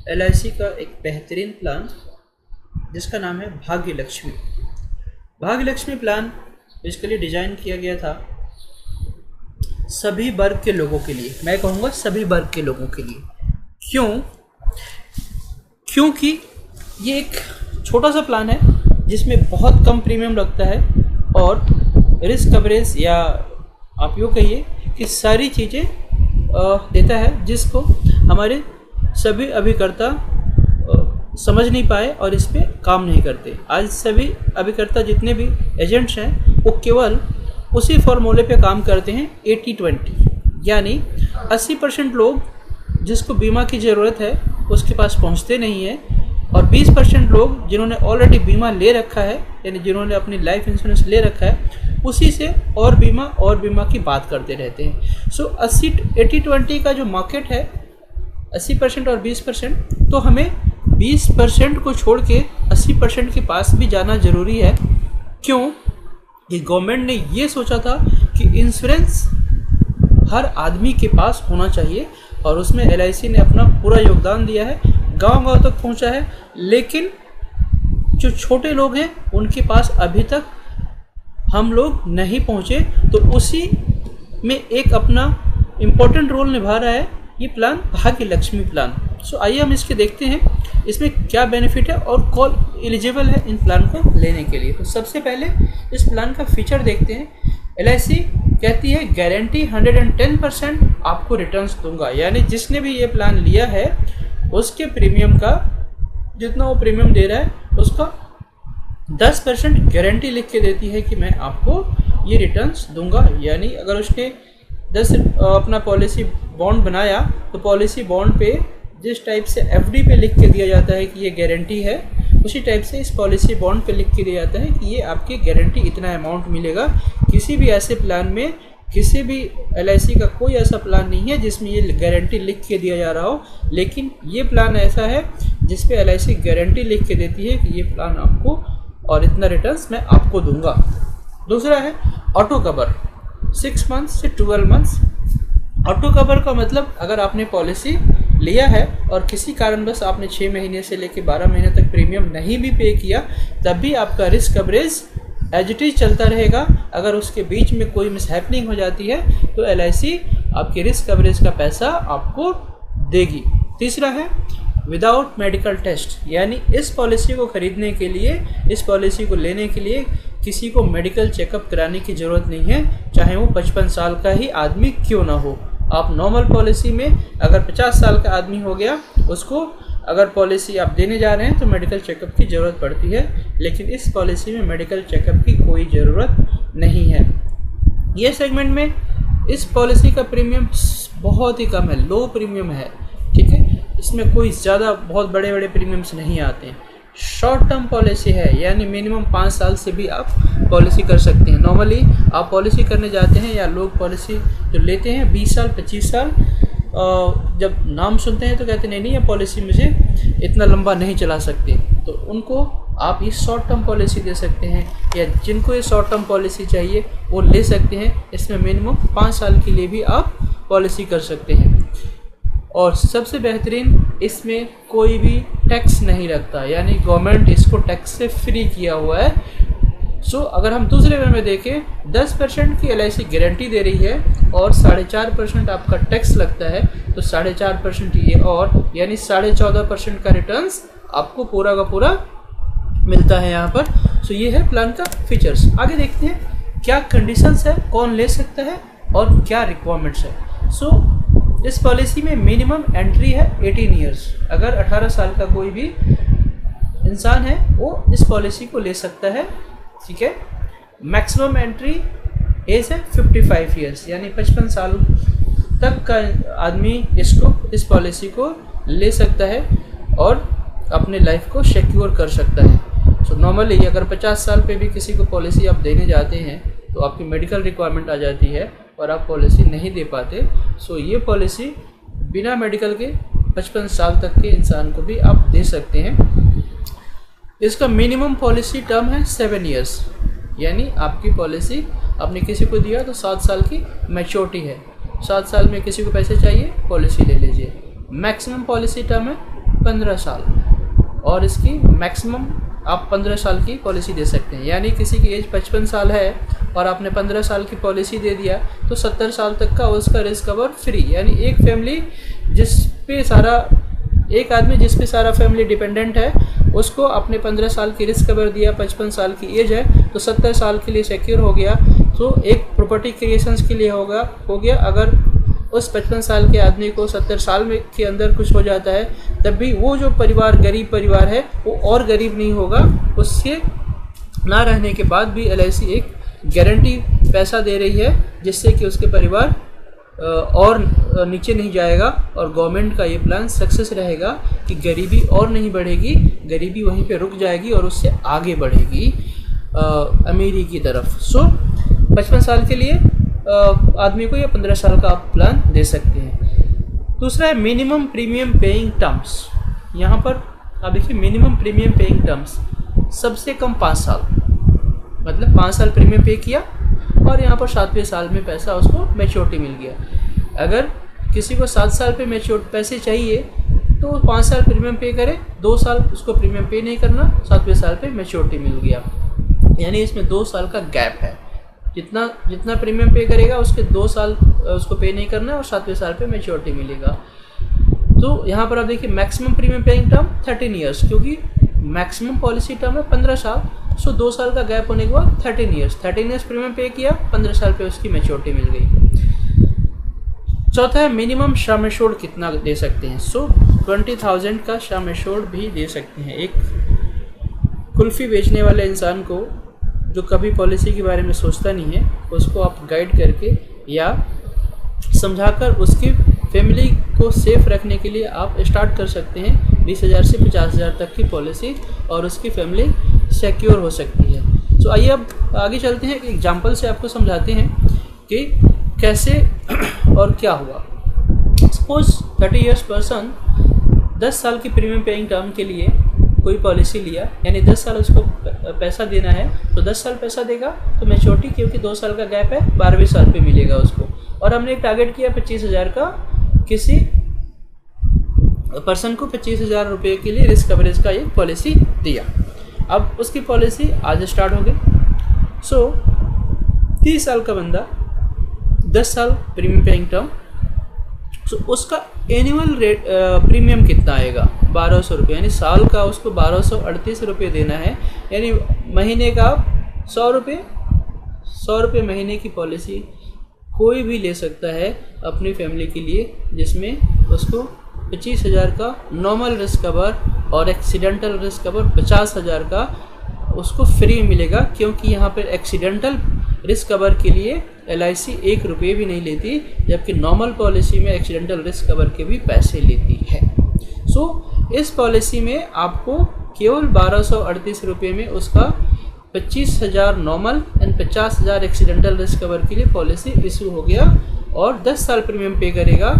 LIC का एक बेहतरीन प्लान जिसका नाम है भाग्य लक्ष्मी। भाग्य लक्ष्मी प्लान बेसिकली डिज़ाइन किया गया था सभी वर्ग के लोगों के लिए। मैं कहूँगा सभी वर्ग के लोगों के लिए। क्योंकि ये एक छोटा सा प्लान है जिसमें बहुत कम प्रीमियम लगता है और रिस्क कवरेज या आप यूँ कहिए कि सारी चीज़ें देता है जिसको हमारे सभी अभिकर्ता समझ नहीं पाए और इस पे काम नहीं करते। आज सभी अभिकर्ता जितने भी एजेंट्स हैं वो केवल उसी फॉर्मूले पे काम करते हैं 80-20, यानी 80% लोग जिसको बीमा की ज़रूरत है उसके पास पहुंचते नहीं है और 20% लोग जिन्होंने ऑलरेडी बीमा ले रखा है यानी जिन्होंने अपनी लाइफ इंश्योरेंस ले रखा है उसी से और बीमा की बात करते रहते हैं। सो 80-20 का जो मार्केट है 80% और 20%, तो हमें 20% को छोड़ के 80% के पास भी जाना ज़रूरी है। क्यों? ये गवर्नमेंट ने ये सोचा था कि इंश्योरेंस हर आदमी के पास होना चाहिए और उसमें LIC ने अपना पूरा योगदान दिया है, गांव-गांव तक पहुंचा है। लेकिन जो छोटे लोग हैं उनके पास अभी तक हम लोग नहीं पहुंचे, तो उसी में एक अपना इम्पोर्टेंट रोल निभा रहा है ये प्लान भाग्य लक्ष्मी प्लान। सो आइए हम इसके देखते हैं इसमें क्या बेनिफिट है और कौन एलिजिबल है इन प्लान को लेने के लिए। तो सबसे पहले इस प्लान का फीचर देखते हैं। LIC कहती है गारंटी 110% आपको रिटर्न्स दूंगा, यानी जिसने भी ये प्लान लिया है उसके प्रीमियम का जितना वो प्रीमियम दे रहा है उसका 10% गारंटी लिख के देती है कि मैं आपको ये रिटर्न्स दूंगा। यानी अगर उसने 10 अपना पॉलिसी बॉन्ड बनाया तो पॉलिसी बॉन्ड पे जिस टाइप से FD पे लिख के दिया जाता है कि ये गारंटी है, उसी टाइप से इस पॉलिसी बॉन्ड पे लिख के दिया जाता है कि ये आपकी गारंटी इतना अमाउंट मिलेगा। किसी भी ऐसे प्लान में किसी भी LIC का कोई ऐसा प्लान नहीं है जिसमें ये गारंटी लिख के दिया जा रहा हो, लेकिन ये प्लान ऐसा है जिस पे LIC गारंटी लिख के देती है कि ये प्लान आपको और इतना रिटर्न्स मैं आपको दूंगा। दूसरा है ऑटो कवर 6 मंथ्स से 12 मंथ्स। ऑटो कवर का मतलब अगर आपने पॉलिसी लिया है और किसी कारणवश आपने 6 महीने से लेकर 12 महीने तक प्रीमियम नहीं भी पे किया, तब भी आपका risk coverage as it is चलता रहेगा। अगर उसके बीच में कोई मिसहैपनिंग हो जाती है तो LIC आपके रिस्क कवरेज का पैसा आपको देगी। तीसरा है विदाउट मेडिकल टेस्ट, यानी इस पॉलिसी को खरीदने के लिए, इस पॉलिसी को लेने के लिए किसी को मेडिकल चेकअप कराने की ज़रूरत नहीं है, चाहे वो 55 साल का ही आदमी क्यों ना हो। आप नॉर्मल पॉलिसी में अगर 50 साल का आदमी हो गया, उसको अगर पॉलिसी आप देने जा रहे हैं तो मेडिकल चेकअप की ज़रूरत पड़ती है, लेकिन इस पॉलिसी में मेडिकल चेकअप की कोई ज़रूरत नहीं है। ये सेगमेंट में इस पॉलिसी का प्रीमियम बहुत ही कम है, लो प्रीमियम है, ठीक है। इसमें कोई ज़्यादा बहुत बड़े बड़े प्रीमियम्स नहीं आते हैं। शॉर्ट टर्म पॉलिसी है, यानी मिनिमम 5 साल से भी आप पॉलिसी कर सकते हैं। नॉर्मली आप पॉलिसी करने जाते हैं या लोग पॉलिसी जो लेते हैं 20 साल 25 साल, जब नाम सुनते हैं तो कहते नहीं ये पॉलिसी मुझे इतना लंबा नहीं चला सकते, तो उनको आप ये शॉर्ट टर्म पॉलिसी दे सकते हैं, या जिनको ये शॉर्ट टर्म पॉलिसी चाहिए वो ले सकते हैं। इसमें मिनिमम 5 साल के लिए भी आप पॉलिसी कर सकते हैं। और सबसे बेहतरीन, इसमें कोई भी टैक्स नहीं लगता, यानी गवर्नमेंट इसको टैक्स से फ्री किया हुआ है। सो अगर हम दूसरे वे में देखें, 10% की LIC गारंटी दे रही है और 4.5% आपका टैक्स लगता है, तो 4.5% ये और यानी 14.5% का रिटर्न्स आपको पूरा का पूरा मिलता है यहाँ पर। सो ये है प्लान का फीचर्स। आगे देखते हैं क्या कंडीशंस है, कौन ले सकता है और क्या रिक्वायरमेंट्स है। सो इस पॉलिसी में मिनिमम एंट्री है 18 ईयर्स। अगर 18 साल का कोई भी इंसान है वो इस पॉलिसी को ले सकता है, ठीक है। मैक्सिमम एंट्री एज है 55 ईयर्स, यानी 55 साल तक का आदमी इस पॉलिसी को ले सकता है और अपने लाइफ को सिक्योर कर सकता है। सो नॉर्मली अगर 50 साल पे भी किसी को पॉलिसी आप देने जाते हैं तो आपकी मेडिकल रिक्वायरमेंट आ जाती है और आप पॉलिसी नहीं दे पाते। सो ये पॉलिसी बिना मेडिकल के 55 साल तक के इंसान को भी आप दे सकते हैं। इसका मिनिमम पॉलिसी टर्म है 7 ईयर्स, यानी आपकी पॉलिसी आपने किसी को दिया तो 7 साल की मैच्योरिटी है, 7 साल में किसी को पैसे चाहिए पॉलिसी ले लीजिए। मैक्सिमम पॉलिसी टर्म है 15 साल, और इसकी मैक्सिमम आप 15 साल की पॉलिसी दे सकते हैं। यानी किसी की एज 55 साल है और आपने 15 साल की पॉलिसी दे दिया तो 70 साल तक का उसका रिस्क कवर फ्री। यानी एक फैमिली एक आदमी जिस पे सारा फैमिली डिपेंडेंट है, उसको आपने 15 साल की रिस्क कवर दिया, 55 साल की एज है तो 70 साल के लिए सिक्योर हो गया। तो एक प्रॉपर्टी क्रिएशंस के लिए हो गया। अगर उस 55 साल के आदमी को 70 साल में के अंदर कुछ हो जाता है, तब भी वो जो परिवार गरीब परिवार है वो और गरीब नहीं होगा। उसके ना रहने के बाद भी LIC एक गारंटी पैसा दे रही है, जिससे कि उसके परिवार और नीचे नहीं जाएगा, और गवर्नमेंट का ये प्लान सक्सेस रहेगा कि गरीबी और नहीं बढ़ेगी, गरीबी वहीं पे रुक जाएगी और उससे आगे बढ़ेगी अमीरी की तरफ। सो 55 साल के लिए आदमी को या 15 साल का आप प्लान दे सकते हैं। दूसरा है मिनिमम प्रीमियम पेइंग टर्म्स। यहाँ पर आप देखिए मिनिमम प्रीमियम पेइंग टर्म्स, सबसे कम 5 साल, मतलब 5 साल प्रीमियम पे किया और यहाँ पर 7वें साल में पैसा उसको मैच्योरिटी मिल गया। अगर किसी को 7 साल पे मैच्योर पैसे चाहिए तो 5 साल प्रीमियम पे करे, 2 साल उसको प्रीमियम पे नहीं करना, 7वें साल पे मैच्योरिटी मिल गया। यानी इसमें 2 साल का गैप है। जितना प्रीमियम पे करेगा उसके 2 साल उसको पे नहीं करना है और 7वें साल पे मैच्योरिटी मिलेगा। तो यहाँ पर आप देखिए maximum premium paying term 13 years, क्योंकि मैक्सिमम पॉलिसी टर्म है 15 साल। सो 2 साल का गैप होने के बाद 13 ईयर्स प्रीमियम पे किया, 15 साल पे उसकी मैच्योरिटी मिल गई। चौथा है मिनिमम सम एश्योर्ड कितना दे सकते हैं। सो 20,000 का सम एश्योर्ड भी दे सकते हैं। एक कुल्फ़ी बेचने वाले इंसान को जो कभी पॉलिसी के बारे में सोचता नहीं है, उसको आप गाइड करके या समझाकर उसकी फैमिली को सेफ रखने के लिए आप स्टार्ट कर सकते हैं 20,000 से 50,000 तक की पॉलिसी, और उसकी फैमिली सिक्योर हो सकती है। सो आइए अब आगे चलते हैं, एक एग्जांपल से आपको समझाते हैं कि कैसे और क्या हुआ। सपोज 30 ईयर्स पर्सन 10 साल की प्रीमियम पेइंग टर्म के लिए कोई पॉलिसी लिया, यानी 10 साल उसको पैसा देना है, तो 10 साल पैसा देगा तो मैच्योरिटी, क्योंकि 2 साल का गैप है, 12वें साल पे मिलेगा उसको। और हमने एक टारगेट किया 25,000 का, किसी पर्सन को 25,000 रुपये के लिए रिस्क कवरेज का एक पॉलिसी दिया। अब उसकी पॉलिसी आज स्टार्ट हो गई। सो 30 साल का बंदा 10 साल प्रीमियम पेइंग टर्म, सो उसका एनुअल रेट प्रीमियम कितना आएगा 1200 रुपये, यानी साल का उसको 1238 रुपये देना है। यानी महीने का 100 रुपये महीने की पॉलिसी कोई भी ले सकता है अपनी फैमिली के लिए, जिसमें उसको 25,000 का नॉर्मल रिस्क कवर और एक्सीडेंटल रिस्क कवर 50,000 का उसको फ्री मिलेगा, क्योंकि यहाँ पर एक्सीडेंटल रिस्क कवर के लिए LIC 1 रुपये भी नहीं लेती, जबकि नॉर्मल पॉलिसी में एक्सीडेंटल रिस्क कवर के भी पैसे लेती है। सो इस पॉलिसी में आपको केवल 1238 रुपये में उसका 25,000 normal and 50,000 accidental risk cover के लिए पॉलिसी इशू हो गया, और 10 साल प्रीमियम पे करेगा,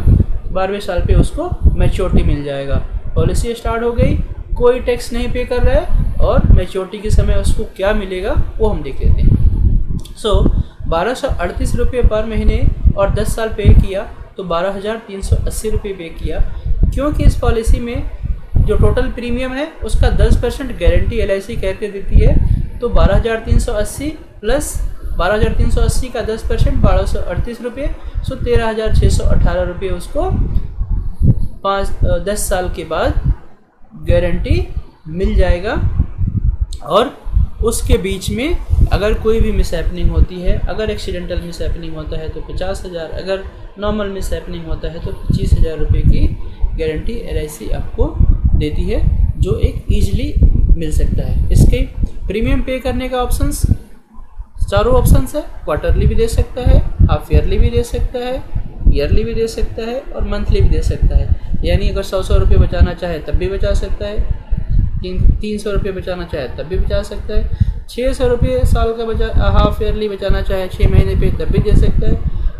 12वें साल पे उसको मैच्योरिटी मिल जाएगा। पॉलिसी स्टार्ट हो गई, कोई टैक्स नहीं पे कर रहा है, और मैच्योरिटी के समय उसको क्या मिलेगा वो हम देख लेते हैं। सो 1238 रुपये पर महीने और 10 साल पे किया तो 12,380 रुपये पे किया, क्योंकि इस पॉलिसी में जो टोटल प्रीमियम है उसका 10% गारंटी LIC करके देती है। तो 12,380 प्लस 12,380 का 10% 1238 रुपये, सो 13,618 रुपये उसको 10 साल के बाद गारंटी मिल जाएगा। और उसके बीच में अगर कोई भी मिसहैपनिंग होती है, अगर एक्सीडेंटल मिसहैपनिंग होता है तो 50,000, अगर नॉर्मल मिसहैपनिंग होता है तो 25,000 रुपये की गारंटी LIC आपको देती है, जो एक ईजिली मिल सकता है। इसके प्रीमियम पे करने का ऑप्शंस, चारों ऑप्शंस है। क्वार्टरली भी दे सकता है, हाफ ईयरली भी दे सकता है, ईयरली भी दे सकता है और मंथली भी दे सकता है। यानी अगर 100 रुपये बचाना चाहे तब भी बचा सकता है, 300 रुपये बचाना चाहे तब भी बचा सकता है, 600 रुपये साल का हाफ ईयरली बचाना चाहे 6 महीने पे तब भी दे सकता है,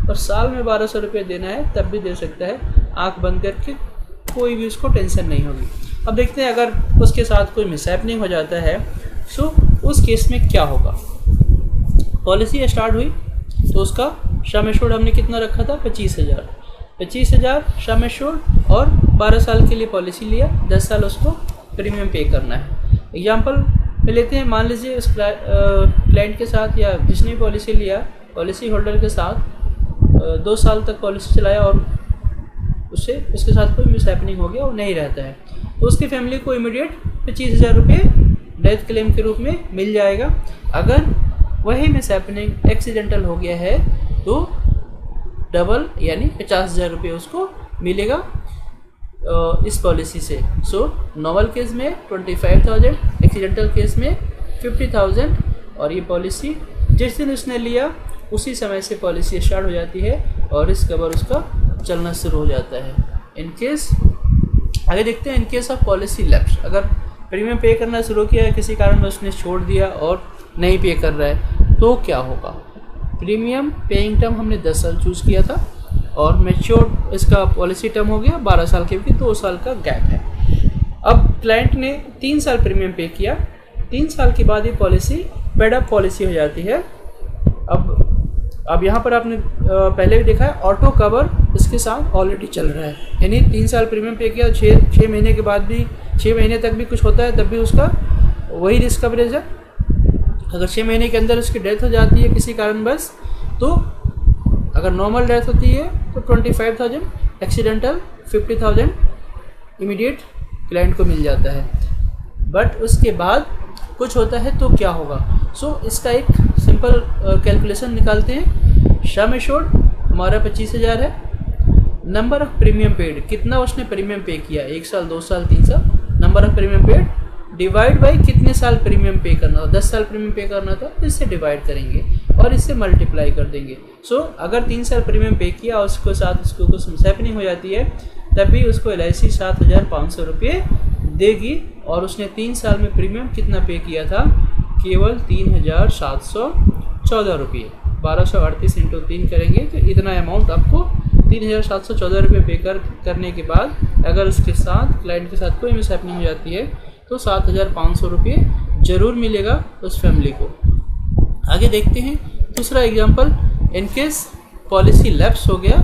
और साल में 1200 रुपये देना है तब भी दे सकता है। आंख बंद करके, कोई भी उसको टेंशन नहीं होगी। अब देखते हैं अगर उसके साथ कोई मिसहैपनिंग हो जाता है, सो उस केस में क्या होगा। पॉलिसी स्टार्ट हुई तो उसका सम एश्योर्ड हमने कितना रखा था 25,000। 25,000 सम एश्योर्ड और 12 साल के लिए पॉलिसी लिया, 10 साल उसको प्रीमियम पे करना है। एग्जाम्पल ले लेते हैं, मान लीजिए उस क्लाइंट के साथ या जिसने पॉलिसी लिया, पॉलिसी होल्डर के साथ 2 साल तक पॉलिसी चलाया और उसके साथ कोई मिसहैपनिंग हो गया, वो नहीं रहता है, तो उसकी फैमिली को इमीडिएट 25,000 रुपये डेथ क्लेम के रूप में मिल जाएगा। अगर वही मिसहैपनिंग एक्सीडेंटल हो गया है तो डबल यानी 50,000 रुपये उसको मिलेगा इस पॉलिसी से। सो नॉर्मल केस में 25,000, एक्सीडेंटल केस में 50,000, और ये पॉलिसी जिस दिन उसने लिया उसी समय से पॉलिसी स्टार्ट हो जाती है और इस कवर उसका चलना शुरू हो जाता है। इन केस आगे देखते हैं, in case of policy lapse, अगर प्रीमियम पे करना शुरू किया है, किसी कारण में उसने छोड़ दिया और नहीं पे कर रहा है तो क्या होगा। प्रीमियम पेइंग टर्म हमने 10 साल चूज़ किया था और मैच्योर इसका पॉलिसी टर्म हो गया 12 साल के, भी 2 साल का गैप है। अब क्लाइंट ने 3 साल प्रीमियम पे किया, 3 साल के बाद ये पॉलिसी पेड अप पॉलिसी हो जाती है। अब यहाँ पर आपने पहले भी देखा है ऑटो कवर इसके साथ ऑलरेडी चल रहा है, यानी 3 साल प्रीमियम पे किया, 6 महीने के बाद भी 6 महीने तक भी कुछ होता है तब भी उसका वही रिस्क कवरेज है। अगर 6 महीने के अंदर उसकी डेथ हो जाती है किसी कारणवश, तो अगर नॉर्मल डेथ होती है तो 25,000, एक्सीडेंटल 50,000 इमीडिएट क्लाइंट को मिल जाता है। बट उसके बाद कुछ होता है तो क्या होगा। सो इसका एक सिंपल कैलकुलेशन निकालते हैं। सम एश्योर्ड हमारा 25,000 है, नंबर ऑफ प्रीमियम पेड, कितना उसने प्रीमियम पे किया, 1 साल 2 साल 3 साल, number of premium paid divide by कितने साल प्रीमियम पे करना था, 10 साल प्रीमियम पे करना था, इससे डिवाइड करेंगे और इससे मल्टीप्लाई कर देंगे। सो अगर 3 साल प्रीमियम पे किया और उसको साथ उसको कुछ मिसहैपनिंग हो जाती है तभी उसको LIC 7,500 रुपये देगी, और उसने 3 साल में प्रीमियम कितना पे किया था, केवल 3,714 रुपये। 1238 इंटू 3 करेंगे तो इतना अमाउंट आपको 3,714 रुपये पे करने के बाद अगर उसके साथ क्लाइंट के साथ कोई मिसहैपनिंग हो जाती है तो 7,500 रुपये ज़रूर मिलेगा उस फैमिली को। आगे देखते हैं दूसरा एग्जांपल, इनकेस पॉलिसी लैप्स हो गया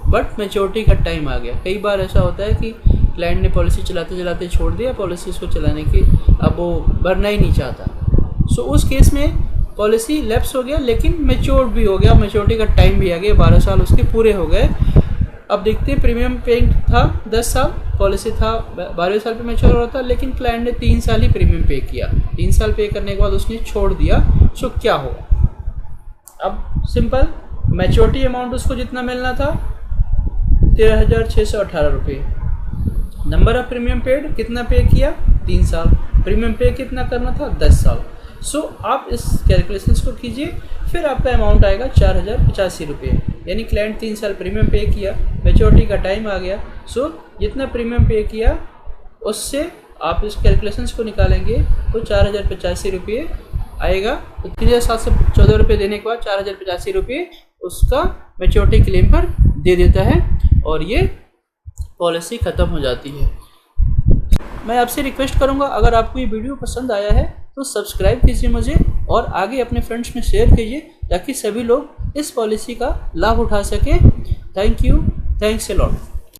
बट मैच्योरिटी का टाइम आ गया। कई बार ऐसा होता है कि क्लाइंट ने पॉलिसी चलाते चलाते छोड़ दिया, पॉलिसी उसको चलाने की अब वो भरना ही नहीं चाहता। सो उस केस में पॉलिसी लैप्स हो गया लेकिन मैच्योर भी हो गया, मैच्योरिटी का टाइम भी आ गया, 12 साल उसके पूरे हो गए। अब देखते हैं, प्रीमियम पेइंग था 10 साल, पॉलिसी था 12वें साल पे मैच्योर हो रहा था, लेकिन क्लाइंट ने 3 साल ही प्रीमियम पे किया, 3 साल पे करने के बाद उसने छोड़ दिया। सो क्या होगा। अब सिंपल, मैच्योरिटी अमाउंट उसको जितना मिलना था 13,618 रुपये, नंबर ऑफ प्रीमियम पेड कितना पे किया 3 साल, प्रीमियम पे कितना करना था 10 साल। सो आप इस कैलकुलेशंस को कीजिए, फिर आपका अमाउंट आएगा 4,085 रुपये, यानी क्लाइंट 3 साल प्रीमियम पे किया, मैच्योरिटी का टाइम आ गया। सो जितना प्रीमियम पे किया उससे आप इस कैलकुलेशंस को निकालेंगे तो 4,085 रुपये आएगा। तो 3,714 रुपये देने के बाद 4,085 रुपये उसका मैच्योरिटी क्लेम पर दे देता है और ये पॉलिसी ख़त्म हो जाती है। मैं आपसे रिक्वेस्ट करूंगा, अगर आपको ये वीडियो पसंद आया है तो सब्सक्राइब कीजिए मुझे और आगे अपने फ्रेंड्स में शेयर कीजिए ताकि सभी लोग इस पॉलिसी का लाभ उठा सकें। Thank you, thanks a lot.